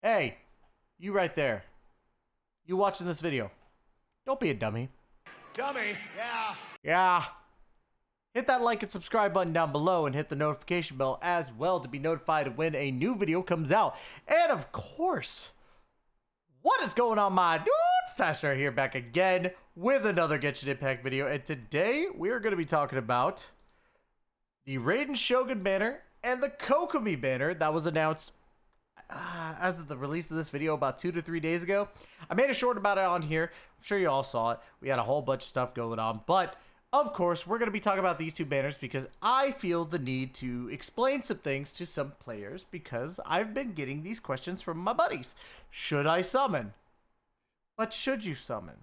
Hey, you right there. You watching this video. Don't be a dummy. Dummy, yeah. Yeah. Hit that like and subscribe button down below and hit the notification bell as well to be notified when a new video comes out. And of course, what is going on, my dudes? Tystra here, back again with another Genshin Impact video. And today we are going to be talking about the Raiden Shogun banner and the Kokomi banner that was announced as of the release of this video about 2 to 3 days ago. I made a short about it on here. I'm sure you all saw it. We had a whole bunch of stuff going on, but of course we're going to be talking about these two banners because I feel the need to explain some things to some players because I've been getting these questions from my buddies. Should I summon? But should you summon?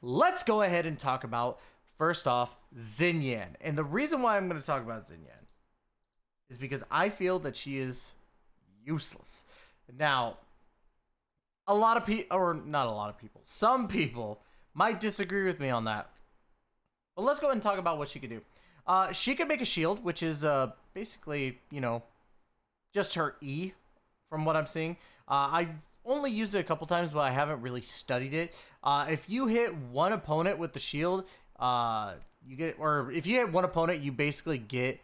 Let's go ahead and talk about, first off, Xinyan. And the reason why I'm going to talk about Xinyan is because I feel that she is useless. Now, a lot of people, or not a lot of people, some people might disagree with me on that. But let's go ahead and talk about what she could do. She could make a shield, which is basically, you know, just her E, from what I'm seeing. I've only used it a couple times, but I haven't really studied it. If you hit one opponent with the shield, you get, or if you hit one opponent, you basically get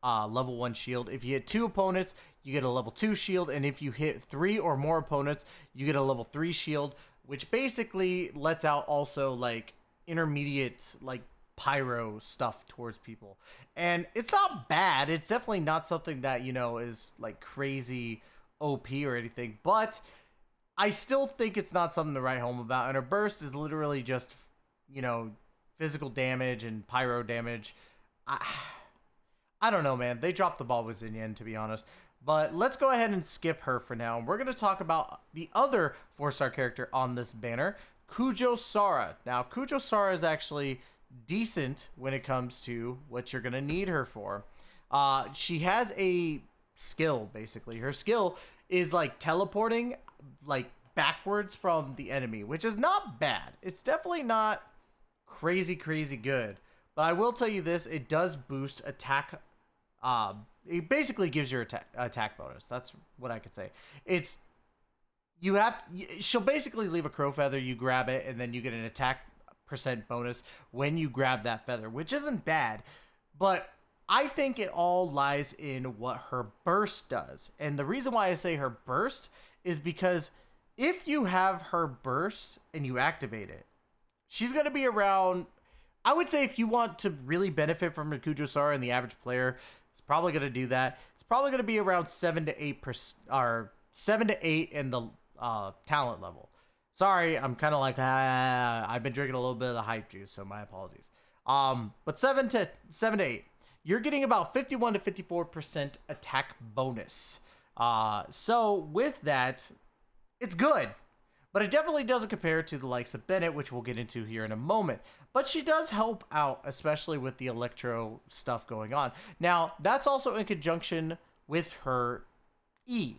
level 1 shield. If you hit 2 opponents, you get a level 2 shield, and if you hit 3 or more opponents, you get a level 3 shield, which basically lets out also like intermediate like pyro stuff towards people. And it's not bad. It's definitely not something that, you know, is like crazy OP or anything, but I still think it's not something to write home about. And her burst is literally just, you know, physical damage and pyro damage. I don't know, man. They dropped the ball with Xinyan, to be honest. But let's go ahead and skip her for now. We're going to talk about the other 4-star character on this banner, Kujo Sara. Now, Kujo Sara is actually decent when it comes to what you're going to need her for. She has a skill, basically. Her skill is like teleporting like backwards from the enemy, which is not bad. It's definitely not crazy good. But I will tell you this, it does boost attack. It basically gives your attack bonus. That's what I could say. It's, you have, she'll basically leave a crow feather, you grab it, and then you get an attack % bonus when you grab that feather, which isn't bad. But I think it all lies in what her burst does. And the reason why I say her burst is because if you have her burst and you activate it, she's going to be around, I would say if you want to really benefit from Kujo Sara and the average player, it's probably going to do that. It's probably going to be around 7 to 8%, or 7 to 8 in the talent level. Sorry, I'm kind of like, I've been drinking a little bit of the hype juice, so my apologies. But 7 to 8, you're getting about 51 to 54% attack bonus. So with that, it's good. But it definitely doesn't compare to the likes of Bennett, which we'll get into here in a moment. But she does help out, especially with the Electro stuff going on. Now, that's also in conjunction with her E,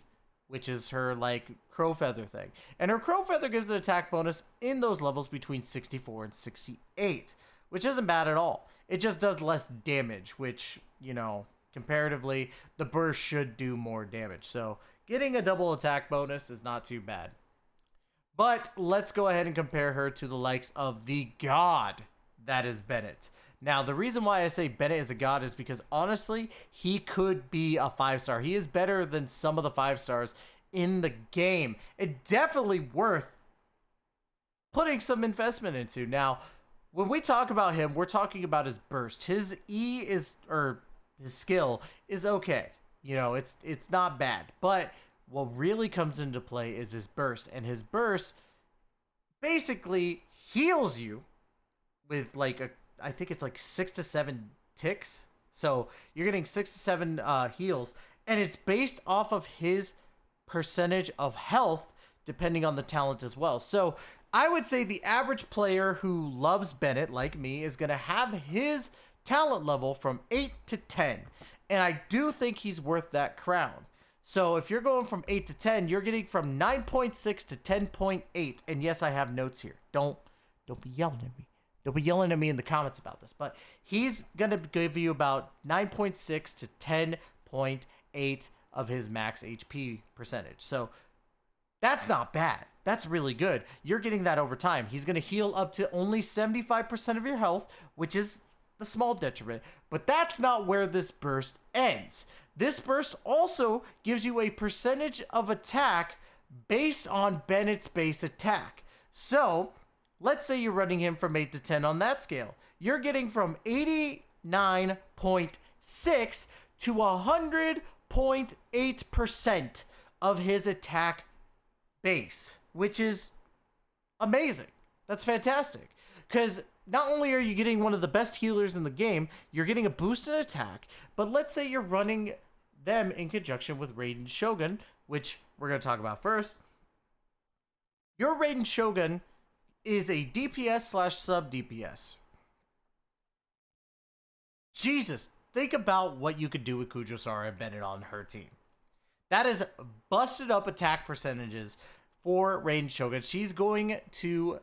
which is her, like, crow feather thing. And her crow feather gives an attack bonus in those levels between 64 and 68, which isn't bad at all. It just does less damage, which, you know, comparatively, the burst should do more damage. So, getting a double attack bonus is not too bad. But let's go ahead and compare her to the likes of the god that is Bennett. Now, the reason why I say Bennett is a god is because, honestly, he could be a 5-star. He is better than some of the 5-stars in the game. It's definitely worth putting some investment into. Now, when we talk about him, we're talking about his burst. His E is, or his skill is okay. You know, it's not bad. But what really comes into play is his burst, and his burst basically heals you with like I think it's like 6 to 7 ticks. So you're getting 6 to 7 heals, and it's based off of his percentage of health depending on the talent as well. So I would say the average player who loves Bennett, like me, is going to have his talent level from 8 to 10, and I do think he's worth that crown. So if you're going from 8 to 10, you're getting from 9.6 to 10.8. And yes, I have notes here. Don't be yelling at me. Don't be yelling at me in the comments about this. But he's going to give you about 9.6 to 10.8 of his max HP percentage. So That's not bad. That's really good. You're getting that over time. He's going to heal up to only 75% of your health, which is the small detriment. But that's not where this burst ends. This burst also gives you a percentage of attack based on Bennett's base attack. So, let's say you're running him from 8 to 10 on that scale. You're getting from 89.6 to 100.8% of his attack base, which is amazing. That's fantastic. Because not only are you getting one of the best healers in the game, you're getting a boost in attack, but let's say you're running them in conjunction with Raiden Shogun, which we're going to talk about first. Your Raiden Shogun is a DPS slash sub DPS. Jesus, think about what you could do with Kujo-Sara and Bennett on her team. That is busted up attack percentages for Raiden Shogun. She's going to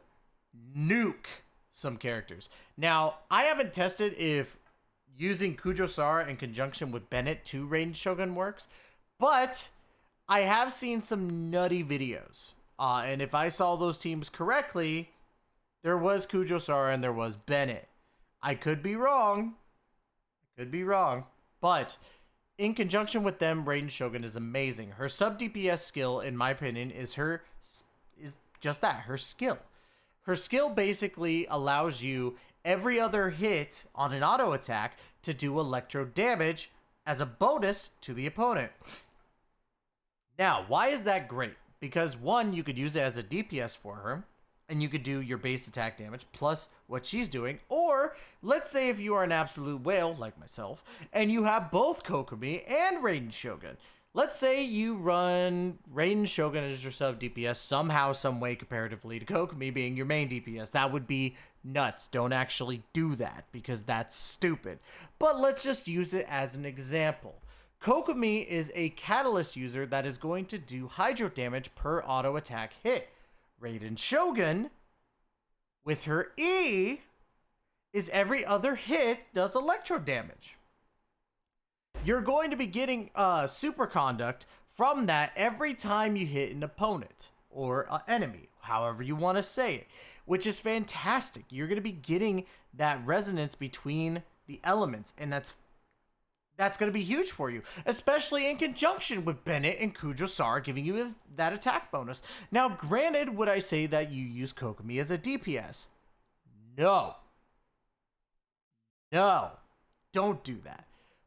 nuke some characters. Now, I haven't tested if using Kujo-Sara in conjunction with Bennett to Raiden Shogun works, but I have seen some nutty videos. And if I saw those teams correctly, there was Kujo-Sara and there was Bennett. I could be wrong. But in conjunction with them, Raiden Shogun is amazing. Her sub DPS skill, in my opinion, is just that, her skill. Her skill basically allows you every other hit on an auto attack to do electro damage as a bonus to the opponent. Now, why is that great? Because one, you could use it as a DPS for her, and you could do your base attack damage plus what she's doing. Or let's say if you are an absolute whale like myself and you have both Kokomi and Raiden Shogun. Let's say you run Raiden Shogun as your sub DPS somehow, some way comparatively to Kokomi being your main DPS. That would be nuts. Don't actually do that because that's stupid. But let's just use it as an example. Kokomi is a catalyst user that is going to do hydro damage per auto attack hit. Raiden Shogun, with her E, is every other hit does electro damage. You're going to be getting superconduct from that every time you hit an opponent or an enemy, however you want to say it, which is fantastic. You're going to be getting that resonance between the elements, and that's going to be huge for you, especially in conjunction with Bennett and Kujo-Sara giving you that attack bonus. Now, granted, would I say that you use Kokomi as a DPS? No. Don't do that.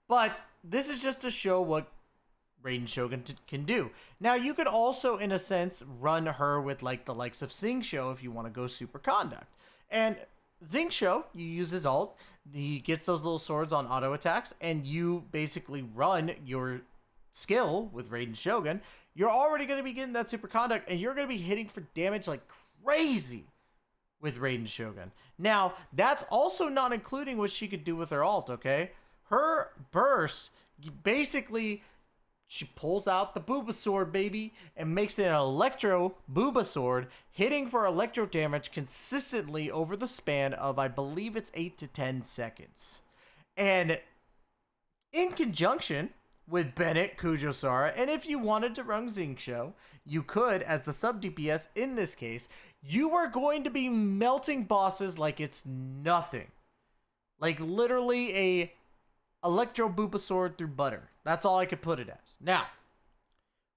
But this is just to show what Raiden Shogun can do. Now, you could also, in a sense, run her with like the likes of Xingqiu if you want to go super conduct. And Xingqiu, you use his ult, he gets those little swords on auto attacks, and you basically run your skill with Raiden Shogun. You're already going to be getting that super conduct, and you're going to be hitting for damage like crazy with Raiden Shogun. Now, that's also not including what she could do with her ult, okay? Her burst, basically, she pulls out the Booba Sword, baby, and makes it an Electro Booba Sword, hitting for Electro damage consistently over the span of, I believe it's 8 to 10 seconds. And in conjunction with Bennett, Kujo-Sara, and if you wanted to run Xingqiu, you could, as the sub DPS in this case, you are going to be melting bosses like it's nothing. Like literally a Electro Booba Sword through butter. That's all I could put it as. Now,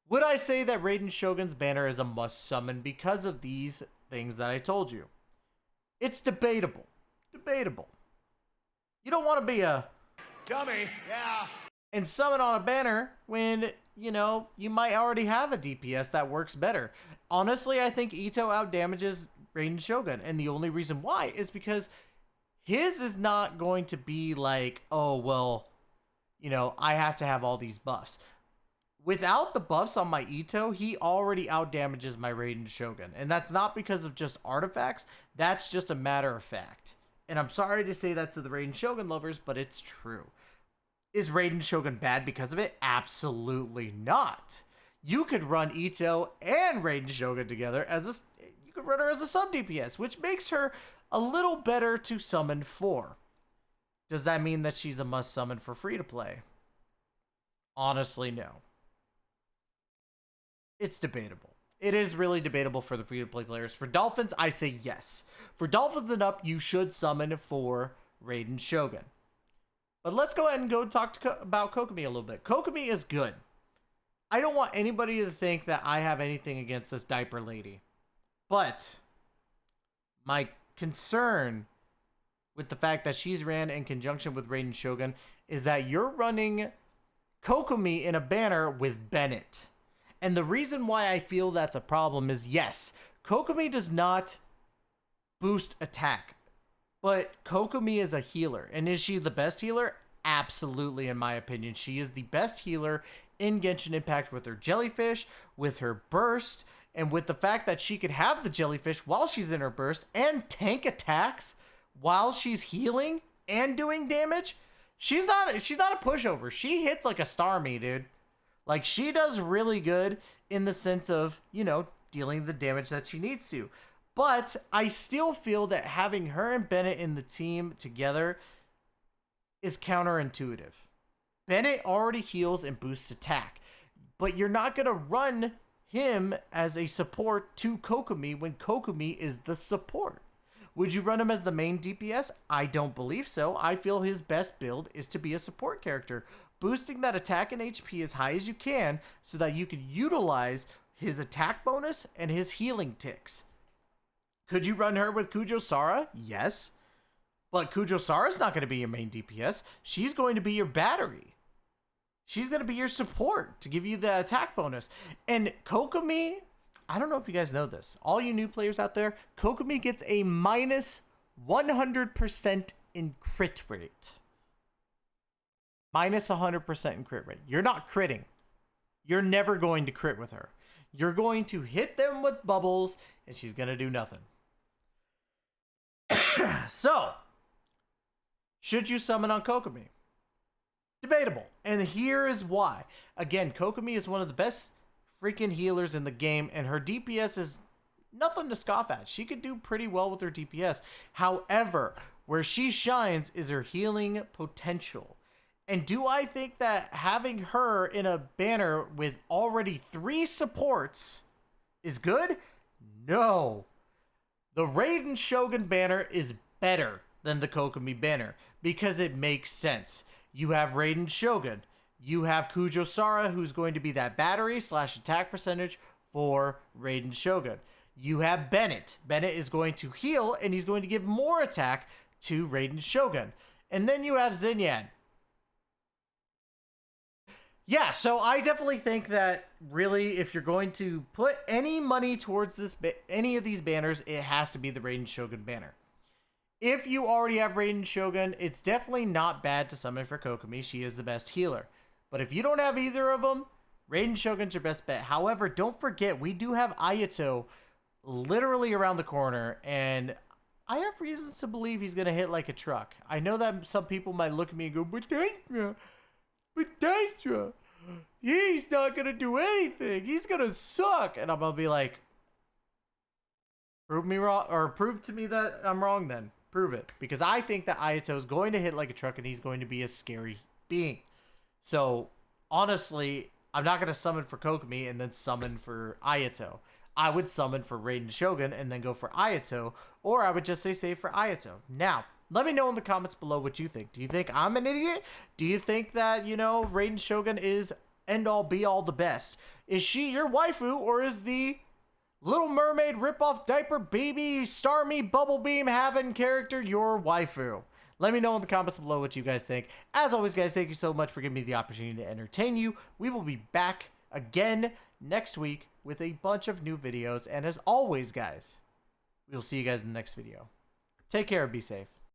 would I say that Raiden Shogun's banner is a must summon because of these things that I told you? It's debatable. You don't want to be a dummy, yeah, and summon on a banner when, you know, you might already have a DPS that works better. Honestly, I think Ito outdamages Raiden Shogun, and the only reason why is because his is not going to be like, oh, well, you know, I have to have all these buffs. Without the buffs on my Ito, he already outdamages my Raiden Shogun. And that's not because of just artifacts. That's just a matter of fact. And I'm sorry to say that to the Raiden Shogun lovers, but it's true. Is Raiden Shogun bad because of it? Absolutely not. You could run Ito and Raiden Shogun together as a... You could run her as a sub DPS, which makes her a little better to summon for. Does that mean that she's a must summon for free to play? Honestly, no. It's debatable. It is really debatable for the free-to-play players. For Dolphins, I say yes. For Dolphins and up, you should summon for Raiden Shogun. But let's go ahead and go talk about Kokomi a little bit. Kokomi is good. I don't want anybody to think that I have anything against this diaper lady. But my concern with the fact that she's ran in conjunction with Raiden Shogun is that you're running Kokomi in a banner with Bennett. And the reason why I feel that's a problem is, yes, Kokomi does not boost attack, but Kokomi is a healer. And is she the best healer? Absolutely, in my opinion. She is the best healer in Genshin Impact with her jellyfish, with her burst, and with the fact that she could have the jellyfish while she's in her burst and tank attacks while she's healing and doing damage. She's not a pushover. She hits like a Starmie, dude. Like, she does really good in the sense of, you know, dealing the damage that she needs to. But I still feel that having her and Bennett in the team together is counterintuitive. Bennett already heals and boosts attack, but you're not going to run him as a support to Kokomi when Kokomi is the support. Would you run him as the main DPS? I don't believe so. I feel his best build is to be a support character, boosting that attack and HP as high as you can so that you can utilize his attack bonus and his healing ticks. Could you run her with Kujo Sara? Yes. But Kujo Sara's not going to be your main DPS. She's going to be your battery. She's going to be your support to give you the attack bonus. And Kokomi, I don't know if you guys know this. All you new players out there, Kokomi gets a minus 100% in crit rate. Minus 100% in crit rate. You're not critting. You're never going to crit with her. You're going to hit them with bubbles, and she's going to do nothing. So, should you summon on Kokomi? Debatable. And here is why. Again, Kokomi is one of the best freaking healers in the game, and her DPS is nothing to scoff at. She could do pretty well with her DPS. However, where she shines is her healing potential. And do I think that having her in a banner with already 3 supports is good? No. The Raiden Shogun banner is better than the Kokomi banner because it makes sense. You have Raiden Shogun. You have Kujo Sara, who's going to be that battery / attack percentage for Raiden Shogun. You have Bennett. Bennett is going to heal, and he's going to give more attack to Raiden Shogun. And then you have Xinyan. Yeah, so I definitely think that really, if you're going to put any money towards any of these banners, it has to be the Raiden Shogun banner. If you already have Raiden Shogun, it's definitely not bad to summon for Kokomi. She is the best healer. But if you don't have either of them, Raiden Shogun's your best bet. However, don't forget, we do have Ayato literally around the corner, and I have reasons to believe he's going to hit like a truck. I know that some people might look at me and go, but Tystra, he's not going to do anything. He's going to suck. And I'm going to be like, prove me wrong, or prove to me that I'm wrong then. Prove it. Because I think that Ayato is going to hit like a truck, and he's going to be a scary being. So, honestly, I'm not going to summon for Kokomi and then summon for Ayato. I would summon for Raiden Shogun and then go for Ayato, or I would just say save for Ayato. Now, let me know in the comments below what you think. Do you think I'm an idiot? Do you think that, you know, Raiden Shogun is end-all, be-all the best? Is she your waifu, or is the Little Mermaid ripoff diaper baby Starmie bubble beam having character your waifu? Let me know in the comments below what you guys think. As always, guys, thank you so much for giving me the opportunity to entertain you. We will be back again next week with a bunch of new videos. And as always, guys, we'll see you guys in the next video. Take care and be safe.